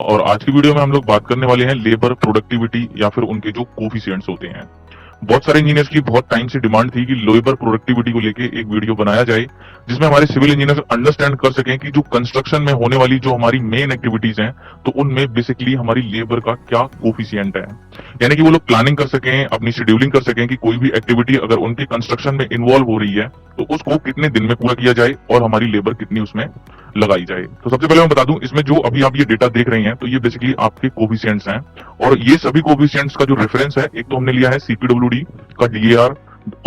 और आज की वीडियो में हम लोग बात करने वाले हैं लेबर प्रोडक्टिविटी या फिर उनके जो कोफिशिएंट्स होते हैं। बहुत सारे इंजीनियर्स की बहुत टाइम से डिमांड थी कि लेबर प्रोडक्टिविटी को लेके एक वीडियो बनाया जाए जिसमें हमारे सिविल इंजीनियर्स अंडरस्टैंड कर सकें कि जो कंस्ट्रक्शन में होने वाली जो हमारी मेन एक्टिविटीज हैं तो उनमें बेसिकली हमारी लेबर का क्या कोफिशिएंट है। यानी कि वो लोग प्लानिंग कर सकें, अपनी शेड्यूलिंग कर सकें कि कोई भी एक्टिविटी अगर उनके कंस्ट्रक्शन में इन्वॉल्व हो रही है तो उसको कितने दिन में पूरा किया जाए और हमारी लेबर कितनी उसमें लगाई जाए। तो सबसे पहले मैं बता दूं, इसमें जो अभी आप ये डेटा देख रहे हैं तो ये बेसिकली आपके कोफिशिएंट्स हैं और ये सभी कोफिशिएंट्स का जो रेफरेंस है, एक तो हमने लिया है सीपीडब्ल्यूडी का डीएआर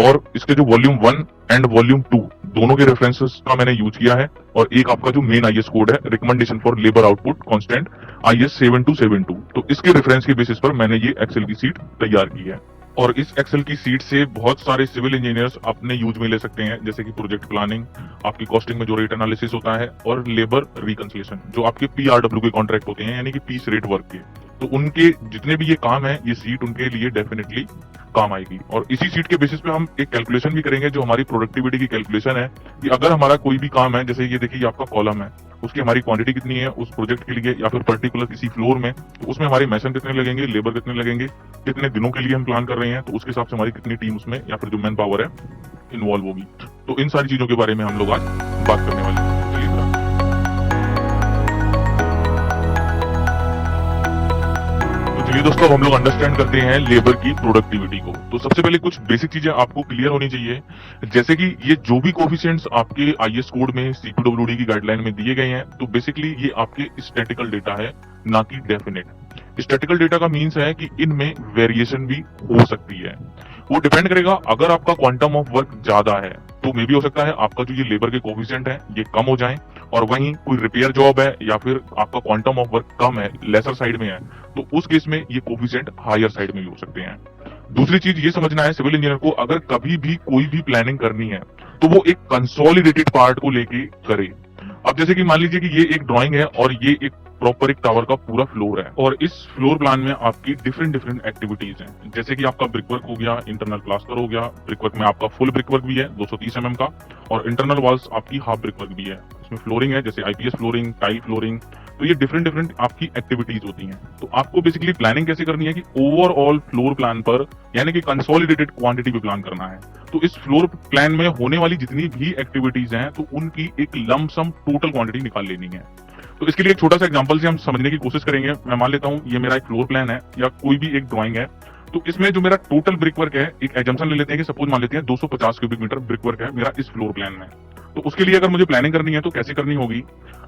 और इसके जो वॉल्यूम 1 एंड वॉल्यूम 2 दोनों के रेफरेंसेस का मैंने यूज किया है और एक आपका जो मेन आईएस कोड है, recommendation for labour output constant IS 7272, तो इसके रेफरेंस के बेसिस पर मैंने ये एक्सेल की सीट तैयार की है। और इस एक्सेल की सीट से बहुत सारे सिविल इंजीनियर्स अपने यूज में ले सकते हैं, जैसे कि प्रोजेक्ट प्लानिंग, आपकी कॉस्टिंग में जो रेट एनालिसिस होता है और लेबर रिकंसिलिएशन, जो आपके पीआरडब्ल्यू के कॉन्ट्रैक्ट होते हैं यानी कि पीस रेट वर्क के, तो उनके जितने भी ये काम है ये सीट उनके लिए डेफिनेटली काम आएगी। और इसी सीट के बेसिस पे हम एक कैलकुलेशन भी करेंगे जो हमारी प्रोडक्टिविटी की कैलकुलेशन है कि अगर हमारा कोई भी काम है, जैसे ये देखिए आपका कॉलम है, उसकी हमारी क्वांटिटी कितनी है उस प्रोजेक्ट के लिए या फिर पर्टिकुलर किसी फ्लोर में, तो उसमें हमारे मैसन कितने लगेंगे, लेबर कितने लगेंगे, कितने दिनों के लिए हम प्लान कर रहे हैं, तो उसके हिसाब से हमारी कितनी टीम उसमें या फिर जो मैन पावर है इन्वॉल्व होगी। तो इन सारी चीजों के बारे में हम लोग आज बात करने वाले हैं। चलिए दोस्तों, अब हम लोग अंडरस्टैंड करते हैं लेबर की प्रोडक्टिविटी को। तो सबसे पहले कुछ बेसिक चीजें आपको क्लियर होनी चाहिए, जैसे कि ये जो भी कोफिशिएंट्स आपके आईएस कोड में सीपीडब्ल्यूडी की गाइडलाइन में दिए गए हैं, तो बेसिकली ये आपके स्टैटिकल डेटा है, ना कि डेफिनेट। स्टैटिकल डेटा का मीन्स है कि इनमें वेरिएशन भी हो सकती है। वो डिपेंड करेगा, अगर आपका क्वांटम ऑफ वर्क ज्यादा है तो मे भी हो सकता है आपका जो ये लेबर के कोफिशिएंट है ये कम हो जाए, और वहीं कोई रिपेयर जॉब है या फिर आपका क्वांटम ऑफ वर्क कम है, लेसर साइड में है, तो उस केस में ये कोफिशिएंट हायर साइड में भी हो सकते हैं। दूसरी चीज ये समझना है सिविल इंजीनियर को, अगर कभी भी कोई भी प्लानिंग करनी है तो वो एक कंसोलिडेटेड पार्ट को लेके करे। अब जैसे कि मान लीजिए कि ये एक ड्राइंग है और ये एक प्रॉपर एक टावर का पूरा फ्लोर है और इस फ्लोर प्लान में आपकी डिफरेंट डिफरेंट एक्टिविटीज हैं, जैसे कि आपका ब्रिकवर्क हो गया, इंटरनल प्लास्टर हो गया, ब्रिकवर्क में आपका फुल ब्रिकवर्क भी है 230 mm का, और इंटरनल वॉल्स आपकी हाफ ब्रिकवर्क भी है, इसमें फ्लोरिंग है जैसे आईपीएस फ्लोरिंग, टाइल फ्लोरिंग। तो ये डिफरेंट डिफरेंट आपकी एक्टिविटीज होती हैं। तो आपको बेसिकली प्लानिंग कैसे करनी है कि ओवरऑल फ्लोर प्लान पर यानी कि कंसोलिडेटेड क्वांटिटी पे प्लान करना है। तो इस फ्लोर प्लान में होने वाली जितनी भी एक्टिविटीज हैं तो उनकी एक लंप सम टोटल क्वांटिटी निकाल लेनी है। तो इसके लिए एक छोटा सा एग्जांपल से हम समझने की कोशिश करेंगे। मैं मान लेता हूं ये मेरा एक फ्लोर प्लान है या कोई भी एक ड्राइंग है, तो इसमें जो मेरा टोटल ब्रिकवर्क है, एक एजम्पशन ले लेते हैं कि सपोज मान लेते हैं 250 क्यूबिक मीटर ब्रिकवर्क है मेरा इस फ्लोर प्लान में। तो उसके लिए अगर मुझे प्लानिंग करनी है तो कैसे करनी होगी।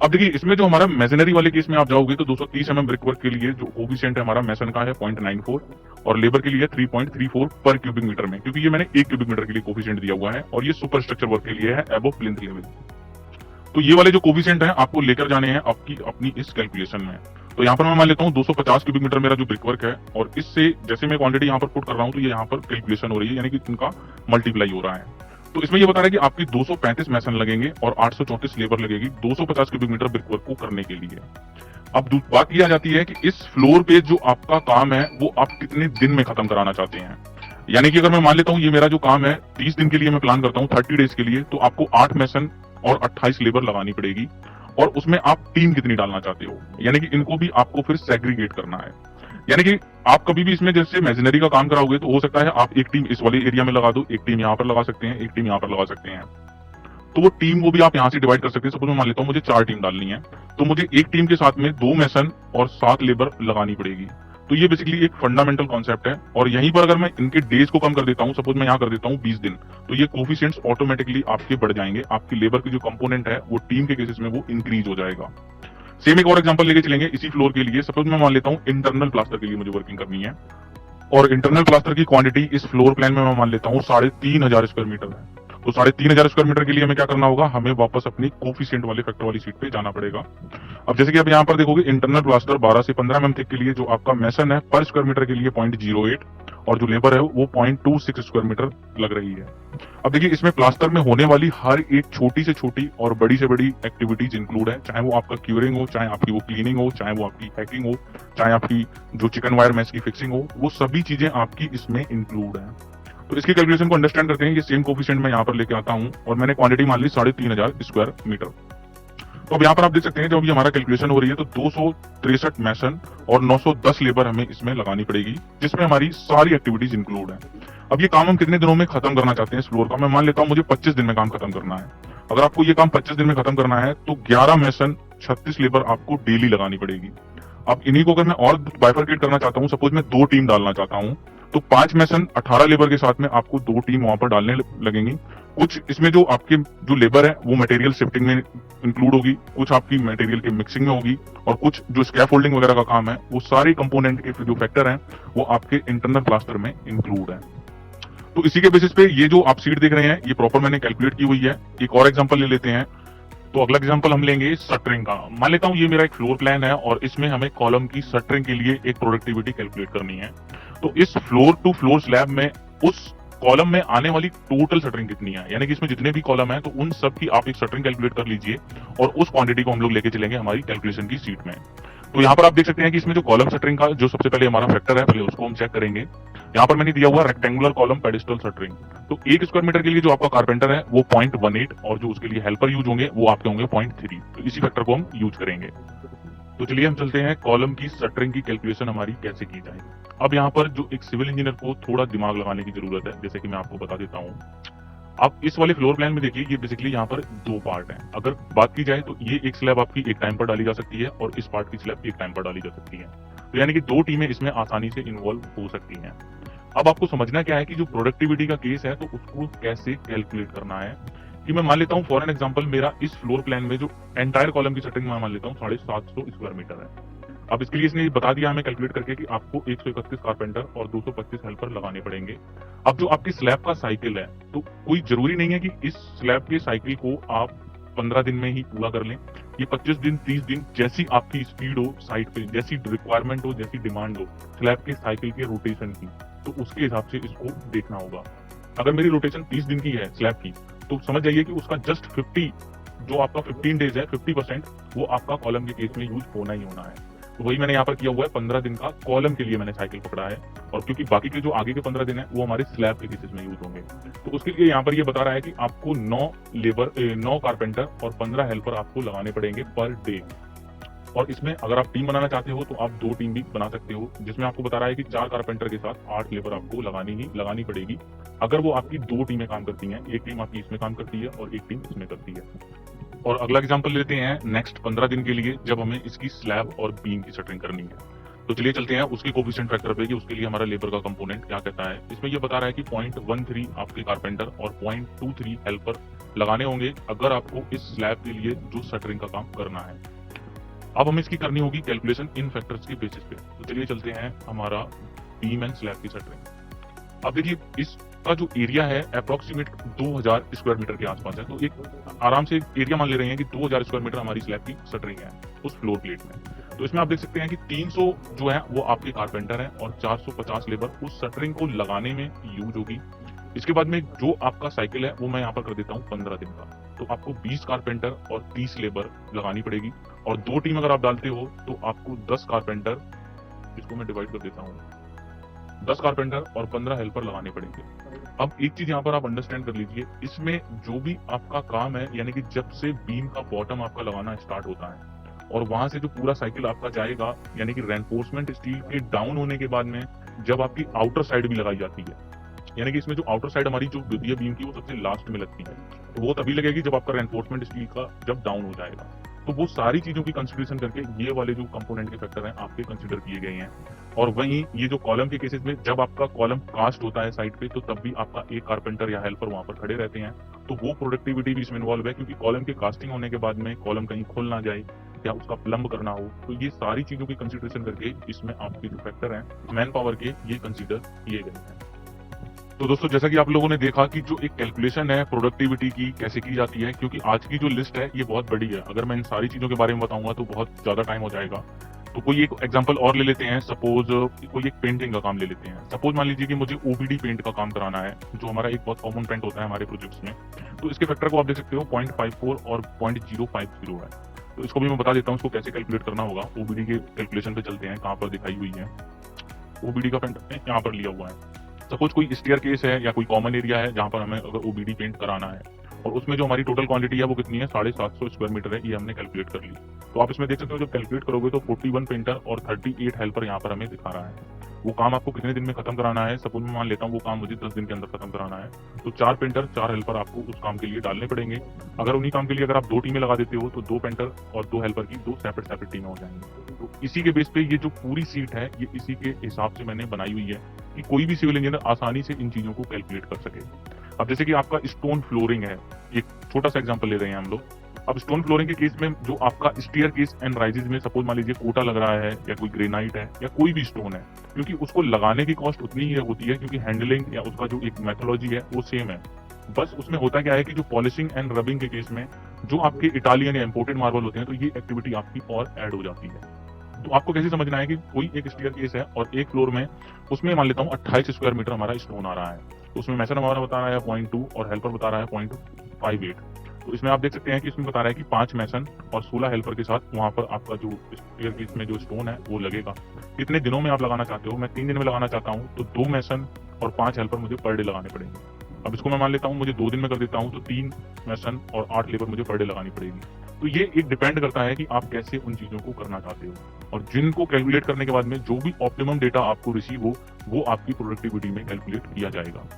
अब देखिए, इसमें जो हमारा मेसनरी वाले केस में आप जाओगे तो 230 mm ब्रिकवर्क के लिए जो कोफिशिएंट है हमारा मेसन का है 0.94 और लेबर के लिए 3.34 पर क्यूबिक मीटर में, क्योंकि ये मैंने 1 क्यूबिक मीटर के लिए कोफिशिएंट दिया हुआ है और ये सुपर स्ट्रक्चर वर्क के लिए है अबव प्लिंथ लेवल। तो ये वाले जो कोफिशिएंट हैं आपको लेकर जाने हैं आपकी अपनी इस कैलकुलेशन में। तो यहाँ पर मैं मान लेता हूँ 250 क्यूबिक मीटर मेरा जो ब्रिकवर्क है और इससे जैसे मैं क्वांटिटी यहाँ पर पुट कर रहा हूँ तो ये यहाँ पर कैलकुलेशन हो रही है, यानी कि इनका मल्टीप्लाई हो रहा है। तो इसमें ये बता रहा है कि आपकी 235 मैसन लगेंगे और 834 लेबर लगेगी 250 क्यूबिक मीटर ब्रिकवर्क को करने के लिए। अब बात ये आ जाती है कि इस फ्लोर पे जो आपका काम है वो आप कितने दिन में खत्म कराना चाहते हैं। यानी कि अगर मैं मान लेता हूँ ये मेरा जो काम है 30 दिन के लिए मैं प्लान करता हूँ, 30 डेज के लिए, तो आपको 8 मैसन और 28 लेबर लगानी पड़ेगी और उसमें आप टीम कितनी डालना चाहते हो, यानी कि इनको भी आपको फिर सेग्रीगेट करना है। यानी कि आप कभी भी इसमें जैसे मैशनरी का काम कराओगे तो हो सकता है आप एक टीम इस वाले एरिया में लगा दो, एक टीम यहाँ पर लगा सकते हैं, एक टीम यहाँ पर लगा सकते हैं। तो वो टीम को भी आप यहाँ से डिवाइड कर सकते हैं। सपोज मैं मान लेता हूँ मुझे 4 टीम डालनी है, तो मुझे एक टीम के साथ में 2 मैसन और 7 लेबर लगानी पड़ेगी। तो ये बेसिकली एक फंडामेंटल कॉन्सेप्ट है और यहीं पर अगर मैं इनके डेज को कम कर देता हूँ, सपोज मैं यहाँ कर देता हूँ 20 दिन, तो ये कोफिशिएंट्स ऑटोमेटिकली आपके बढ़ जाएंगे, आपकी लेबर की जो कंपोनेंट है वो टीम के केसेस में वो इंक्रीज हो जाएगा। सेम एक और एग्जांपल लेके चलेंगे इसी फ्लोर के लिए। सपोज मैं मान लेता हूँ इंटरनल प्लास्टर के लिए मुझे वर्किंग करनी है और इंटरनल प्लास्टर की क्वांटिटी इस फ्लोर प्लान में मैं मान लेता हूँ 3500 स्क्वायर मीटर है। तो 3500 स्क्वायर मीटर के लिए हमें क्या करना होगा, हमें वापस अपनी कोफिशिएंट वाले फैक्टर वाली सीट पे जाना पड़ेगा। अब जैसे कि अब यहाँ पर देखोगे इंटरनल प्लास्टर 12 से 15 mm के लिए जो आपका मैसन है पर स्क्वायर मीटर के लिए 0.08 और जो लेबर है वो 0.26 स्क्वायर मीटर लग रही है। अब देखिए, इसमें प्लास्टर में होने वाली हर एक छोटी से छोटी और बड़ी से बड़ी एक्टिविटीज इंक्लूड है, चाहे वो आपका क्यूरिंग हो, चाहे आपकी वो क्लीनिंग हो, चाहे वो आपकी हैकिंग हो, चाहे आपकी जो चिकन वायर मैश की फिक्सिंग हो, वो सभी चीजें आपकी इसमें इंक्लूड है। तो इसकी कैलकुलेशन को अंडरस्टैंड करते हैं कि सेम कोफिशिएंट मैं यहाँ पर लेके आता हूँ और मैंने क्वांटिटी मान ली 3500 स्क्वायर मीटर। तो अब यहाँ पर आप देख सकते हैं जब ये हमारा कैलकुलेशन हो रही है तो 263 मैसन और 910 लेबर हमें इसमें लगानी पड़ेगी, जिसमें हमारी सारी एक्टिविटीज इंक्लूड है। अब ये काम हम कितने दिनों में खत्म करना चाहते हैं इस फ्लोर का? मैं मान लेता हूँ मुझे 25 दिन में काम खत्म करना है। अगर आपको ये काम 25 दिन में खत्म करना है तो 11 मैसन 36 लेबर आपको डेली लगानी पड़ेगी। अब इन्हीं को अगर मैं और बाइफरकेट करना चाहता हूँ, सपोज मैं 2 टीम डालना चाहता हूँ, तो 5 मैसन 18 लेबर के साथ में आपको 2 टीम वहां पर डालने लगेंगी। कुछ इसमें जो आपके जो लेबर है वो मटेरियल शिफ्टिंग में इंक्लूड होगी, कुछ आपकी मटेरियल के मिक्सिंग में होगी, और कुछ जो स्कैफोल्डिंग वगैरह का काम है वो सारे कंपोनेंट के जो फैक्टर हैं वो आपके इंटरनल प्लास्टर में इंक्लूड है। तो इसी के बेसिस पे ये जो आप सीट देख रहे हैं ये प्रॉपर मैंने कैलकुलेट की हुई है। एक और एग्जांपल ले लेते हैं। तो अगला एग्जांपल हम लेंगे शटरिंग का। मान लेता हूं ये मेरा एक फ्लोर प्लान है और इसमें हमें कॉलम की शटरिंग के लिए एक प्रोडक्टिविटी कैलकुलेट करनी है। तो इस फ्लोर टू फ्लोर स्लैब में उस कॉलम में आने वाली टोटल शटरिंग कितनी है, यानी कि इसमें जितने भी कॉलम है तो उन सब की आप एक शटरिंग कैलकुलेट कर लीजिए और उस क्वांटिटी को हम लोग लेके चलेंगे हमारी कैलकुलेशन की सीट में। तो यहाँ पर आप देख सकते हैं कि इसमें जो कॉलम शटरिंग का जो सबसे पहले हमारा फैक्टर है, पहले उसको हम चेक करेंगे। यहाँ पर मैंने दिया हुआ रेक्टेंगुलर कॉलम पेडिस्टल शटरिंग। तो 1 स्क्वायर मीटर के लिए जो आपका कारपेंटर है वो 0.18 और जो उसके लिए हेल्पर यूज होंगे वो आपके होंगे 0.3। तो इसी फैक्टर को हम यूज करेंगे। तो चलिए हम चलते हैं कॉलम की शटरिंग की कैलकुलेशन हमारी कैसे की जाए। अब यहाँ पर जो एक सिविल इंजीनियर को थोड़ा दिमाग लगाने की जरूरत है, जैसे कि मैं आपको बता देता हूँ। आप इस वाले फ्लोर प्लान में देखिए, ये बेसिकली यहाँ पर 2 पार्ट हैं। अगर बात की जाए तो ये एक स्लैब आपकी एक टाइम पर डाली जा सकती है और इस पार्ट की स्लैब एक टाइम पर डाली जा सकती है। तो यानी कि 2 टीमें इसमें आसानी से इन्वॉल्व हो सकती हैं। अब आपको समझना क्या है कि जो प्रोडक्टिविटी का केस है तो उसको कैसे कैलकुलेट करना है। कि मैं मान लेता हूँ फॉर एन एग्जांपल मेरा इस फ्लोर प्लान में जो एंटायर कॉलम की शटरिंग मैं मान लेता हूँ 750 स्क्वायर मीटर है। अब इसके लिए इसने बता दिया हमें कैलकुलेट करके कि आपको 131 कारपेंटर और 225 हेल्पर लगाने पड़ेंगे। अब जो आपकी स्लैब का साइकिल है तो कोई जरूरी नहीं है कि इस स्लैब के साइकिल को आप 15 दिन में ही पूरा कर लें। ये 25 दिन 30 दिन जैसी आपकी स्पीड हो साइट पे, जैसी रिक्वायरमेंट हो, जैसी डिमांड हो स्लैब के साइकिल के रोटेशन की, तो उसके हिसाब से इसको देखना होगा। अगर मेरी रोटेशन 30 दिन की है स्लैब की तो समझ जाइए कि उसका जस्ट 50 जो आपका 15 डेज है 50% वो आपका कॉलम के केस में यूज होना ही होना है। तो वही मैंने यहाँ पर किया हुआ है, 15 दिन का कॉलम के लिए मैंने साइकिल पकड़ा है, और क्योंकि बाकी के जो आगे के 15 दिन है वो हमारे स्लैब के केसेस में यूज होंगे। तो उसके लिए यहाँ पर ये बता रहा है कि आपको 9 कारपेंटर और 15 हेल्पर आपको लगाने पड़ेंगे पर डे। और इसमें अगर आप टीम बनाना चाहते हो तो आप 2 टीम भी बना सकते हो, जिसमें आपको बता रहा है कि 4 कारपेंटर के साथ 8 लेबर आपको लगानी पड़ेगी। अगर वो आपकी 2 टीमें काम करती हैं, एक टीम आपकी इसमें काम करती है और एक टीम इसमें करती है। और अगला एग्जांपल लेते हैं नेक्स्ट 15 दिन के लिए, जब हमें इसकी स्लैब और बीम की शटरिंग करनी है। तो चलिए चलते हैं उसके कोफिशिएंट फैक्टर पे कि उसके लिए हमारा लेबर का कंपोनेंट क्या कहता है। इसमें ये बता रहा है कि 0.13 आपके कारपेंटर और 0.23 हेल्पर लगाने होंगे अगर आपको इस स्लैब के लिए जो शटरिंग का काम करना है। अब हमें इसकी करनी होगी कैलकुलेशन इन फैक्टर्स के बेसिस पे। तो चलिए चलते हैं हमारा बीम एंड स्लैब की शटरिंग। अब देखिए इसका जो एरिया है अप्रोक्सीमेट 2000 स्क्वायर मीटर के आसपास है। तो एक आराम से एरिया मान ले रहे हैं कि 2000 स्क्वायर मीटर हमारी स्लैब की शटरिंग है उस फ्लोर प्लेट में। तो इसमें आप देख सकते हैं कि 300 जो है वो आपके कारपेंटर है और 450 लेबर उस शटरिंग को लगाने में यूज होगी। इसके बाद में जो आपका साइकिल है वो मैं यहाँ पर कर देता हूँ 15 दिन का। तो आपको 20 कारपेंटर और 30 लेबर लगानी पड़ेगी, और 2 टीम अगर आप डालते हो तो आपको 10 कारपेंटर, इसको मैं डिवाइड कर देता हूँ, 10 कारपेंटर और 15 हेल्पर लगाने पड़ेंगे। अब एक चीज यहाँ पर आप अंडरस्टैंड कर लीजिए, इसमें जो भी आपका काम है यानी कि जब से बीम का बॉटम आपका लगाना स्टार्ट होता है और वहां से जो पूरा साइकिल आपका जाएगा, यानी कि रेनफोर्समेंट स्टील के डाउन होने के बाद में जब आपकी आउटर साइड भी लगाई जाती है, यानी कि इसमें जो आउटर साइड हमारी जो द्वितीय बीम की वो सबसे लास्ट में लगती है, तो वो तभी लगेगी जब आपका रेनफोर्समेंट स्टील का जब डाउन हो जाएगा। तो वो सारी चीजों की कंसिडरेशन करके ये वाले जो कंपोनेंट के फैक्टर हैं आपके कंसिडर किए गए हैं। और वहीं ये जो कॉलम के केसेस में जब आपका कॉलम कास्ट होता है साइड पे तो तब भी आपका एक कारपेंटर या हेल्पर वहां पर खड़े रहते हैं। तो वो प्रोडक्टिविटी भी इसमें इन्वॉल्व है, क्योंकि कॉलम के कास्टिंग होने के बाद में कॉलम कहीं खुल ना जाए या उसका प्लम्ब करना हो, तो ये सारी चीजों की कंसिडरेशन करके इसमें आपके जो फैक्टर हैं मैन पावर के ये कंसिडर किए गए हैं। तो दोस्तों जैसा कि आप लोगों ने देखा कि जो एक कैलकुलेशन है प्रोडक्टिविटी की कैसे की जाती है, क्योंकि आज की जो लिस्ट है ये बहुत बड़ी है, अगर मैं इन सारी चीजों के बारे में बताऊंगा तो बहुत ज्यादा टाइम हो जाएगा। तो कोई एक एग्जांपल और ले लेते हैं, सपोज कोई एक पेंटिंग का काम ले लेते हैं। सपोज मान लीजिए कि मुझे ओबीडी पेंट का काम कराना है, जो हमारा एक बहुत कॉमन पेंट होता है हमारे प्रोजेक्ट्स में। तो इसके फैक्टर को आप देख सकते हो 0.54 और 0.050 है। तो इसको भी मैं बता देता हूँ इसको कैसे कैलकुलेट करना होगा। ओबीडी के कैलकुलेशन पे चलते हैं, कहाँ पर दिखाई हुई है ओबीडी का पेंट, यहाँ पर लिया हुआ है। सपोज कोई स्टेयर केस है या कोई कॉमन एरिया है जहां पर हमें अगर ओबीडी पेंट कराना है, और उसमें जो हमारी टोटल क्वांटिटी है वो कितनी है, 750 स्क्वायर मीटर है, ये हमने कैलकुलेट कर ली। तो आप इसमें देख सकते हो जब कैलकुलेट करोगे तो 41 पेंटर और 38 हेल्पर यहाँ पर हमें दिखा रहा है। वो काम आपको कितने दिन में खत्म कराना है, सपोज मैं मान लेता हूँ वो काम मुझे 10 दिन के अंदर खत्म कराना है, तो 4 पेंटर 4 हेल्पर आपको उस काम के लिए डालने पड़ेंगे। अगर उन्हीं काम के लिए अगर आप 2 टीमें लगा देते हो तो 2 पेंटर और 2 हेल्पर की 2 सेपरेट टीमें हो जाएंगी। तो इसी के बेस पे ये जो पूरी सीट है ये इसी के हिसाब से मैंने बनाई हुई है कि कोई भी सिविल इंजीनियर आसानी से इन चीजों को कैलकुलेट कर सके। अब जैसे कि आपका स्टोन फ्लोरिंग है, एक छोटा सा एग्जांपल ले रहे हैं हम लोग। अब स्टोन फ्लोरिंग के केस में जो आपका स्टेयर केस एंड राइजेज में सपोज मान लीजिए कोटा लग रहा है या कोई ग्रेनाइट है या कोई भी स्टोन है, क्योंकि उसको लगाने की कॉस्ट उतनी ही होती है क्योंकि हैंडलिंग या उसका जो एक मेथोलॉजी है वो सेम है। बस उसमें होता क्या है कि जो पॉलिशिंग एंड रबिंग के केस में जो आपके इटालियन या इंपोर्टेड मार्बल होते हैं तो ये एक्टिविटी आपकी और ऐड हो जाती है। तो आपको कैसे समझना है कि कोई एक स्टेयर केस है और एक फ्लोर में उसमें मान लेता हूँ 28 स्क्वायर मीटर हमारा स्टोन आ रहा है, तो उसमें मैसन हमारा बता रहा है 0.2 और हेल्पर बता रहा है 0.58। तो इसमें आप देख सकते हैं कि इसमें बता रहा है कि 5 मैसन और 16 हेल्पर के साथ वहां पर आपका जो स्टेयर केस में जो स्टोन है वो लगेगा। कितने दिनों में आप लगाना चाहते हो, मैं 3 दिन में लगाना चाहता हूँ तो 2 मैसन और 5 हेल्पर मुझे पर डे लगाने पड़ेंगे। अब इसको मैं मान लेता हूँ मुझे 2 दिन में कर देता हूँ तो 3 मैसन और 8 लेबर मुझे पर डे लगानी पड़ेगी। तो ये एक डिपेंड करता है कि आप कैसे उन चीजों को करना चाहते हो, और जिनको कैलकुलेट करने के बाद में जो भी ऑप्टिमम डेटा आपको रिसीव हो वो आपकी प्रोडक्टिविटी में कैलकुलेट किया जाएगा।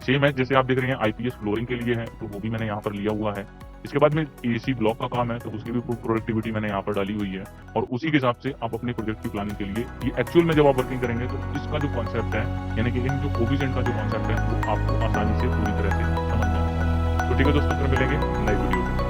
सेम है जैसे आप देख रहे हैं आईपीएस फ्लोरिंग के लिए है तो वो भी मैंने यहाँ पर लिया हुआ है। इसके बाद में एसी ब्लॉक का काम है तो उसकी भी प्रोडक्टिविटी मैंने यहाँ पर डाली हुई है, और उसी के हिसाब से आप अपने प्रोजेक्ट की प्लानिंग के लिए ये एक्चुअल में जब आप वर्किंग करेंगे तो इसका जो कॉन्सेप्ट है यानी कि इन जो कोफिशिएंट का जो कॉन्सेप्ट है वो आपको आसानी से पूरी तरह से समझ में आएगा। तो ठीक है दोस्तों, फिर मिलेंगे नई वीडियो में।